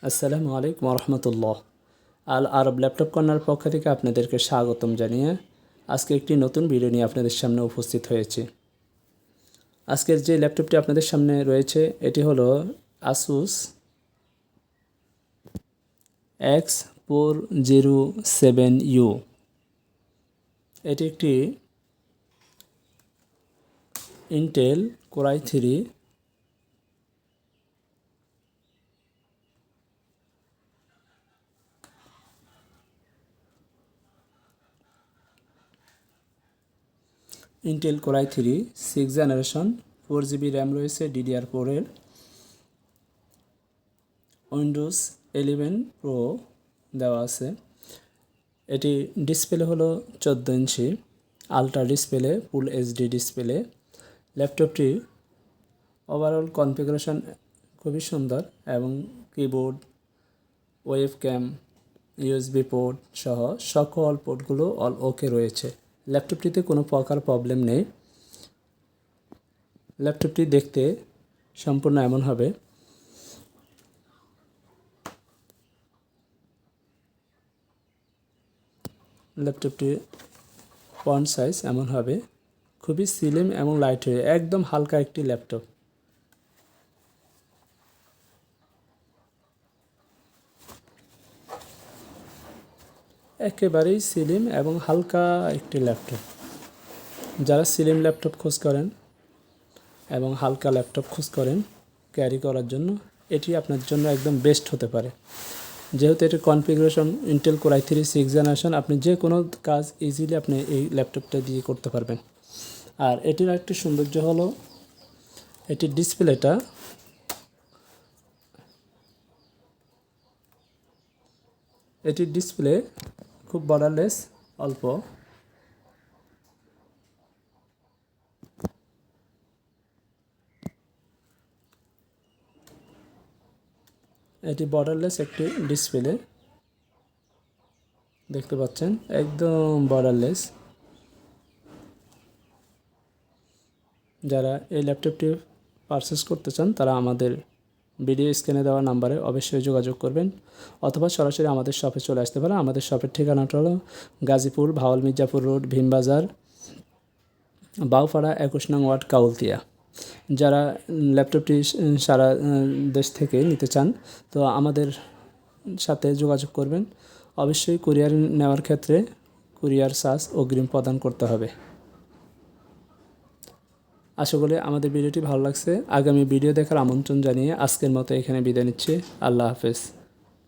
আসসালামু আলাইকুম রহমতুল্লাহ। আল আরব laptop corner পক্ষ থেকে আপনাদেরকে স্বাগতম জানিয়ে আজকে একটি নতুন ভিডিও নিয়ে আপনাদের সামনে উপস্থিত হয়েছি। আজকের যে ল্যাপটপটি আপনাদের সামনে রয়েছে এটি হলো আসুস X407U। এটি একটি Intel core i3 Intel core i3 6th generation 4GB RAM রয়েছে DDR4 এর। উইন্ডোজ 11 প্রো দেওয়া আছে। এটি ডিসপ্লে হলো 14 inch ultra display, full HD display. ল্যাপটপটি ওভারঅল কনফিগারেশন খুবই সুন্দর এবং কিবোর্ড, ওয়েবক্যাম, ইউএসবি পোর্ট সহ সকল পোর্টগুলো অল ওকে রয়েছে। ল্যাপটপটিতে কোনো প্রকার প্রবলেম নেই। ল্যাপটপটি দেখতে সম্পূর্ণ এমন হবে। ল্যাপটপটি ফন্ট সাইজ এমন হবে, খুবই স্লিম এবং লাইট ওয়েট, একদম হালকা একটি ল্যাপটপ। একেবারেই স্লিম এবং হালকা একটি ল্যাপটপ। যারা স্লিম ল্যাপটপ খোঁজ করেন এবং হালকা ল্যাপটপ খোঁজ করেন ক্যারি করার জন্য, এটি আপনার জন্য একদম বেস্ট হতে পারে। যেহেতু এটির configuration Intel core i3 6th generation, আপনি যে কোনো কাজ ইজিলি আপনি এই ল্যাপটপটা দিয়ে করতে পারবেন। আর এটির একটি সৌন্দর্য হলো এটির ডিসপ্লেটা এটির ডিসপ্লে খুব বর্ডারলেস, অল্প। এটি বর্ডারলেস একটি ডিসপ্লে, দেখতে পাচ্ছেন একদম বর্ডারলেস। যারা এই ল্যাপটপটি পারচেস করতে চান তারা আমাদের ভিডিও স্ক্রিনে দেওয়া নাম্বারে অবশ্যই যোগাযোগ করবেন, অথবা সরাসরি আমাদের শপে চলে আসতে পারেন। আমাদের শপের ঠিকানাটা হলো গাজীপুর ভাওয়াল মির্জাপুর রোড, ভীমবাজার, বাউপাড়া 21 নং ওয়ার্ড, কাউলতিয়া। যারা ল্যাপটপটি সারা দেশ থেকে নিতে চান তো আমাদের সাথে যোগাযোগ করবেন। অবশ্যই কুরিয়ার নেওয়ার ক্ষেত্রে কুরিয়ার চার্জ অগ্রিম প্রদান করতে হবে। আশা করি আমাদের ভিডিওটি ভালো লাগছে। আগামী ভিডিও দেখার আমন্ত্রণ জানিয়ে আজকের মতো এখানে বিদায় নিচ্ছি। আল্লাহ হাফেজ।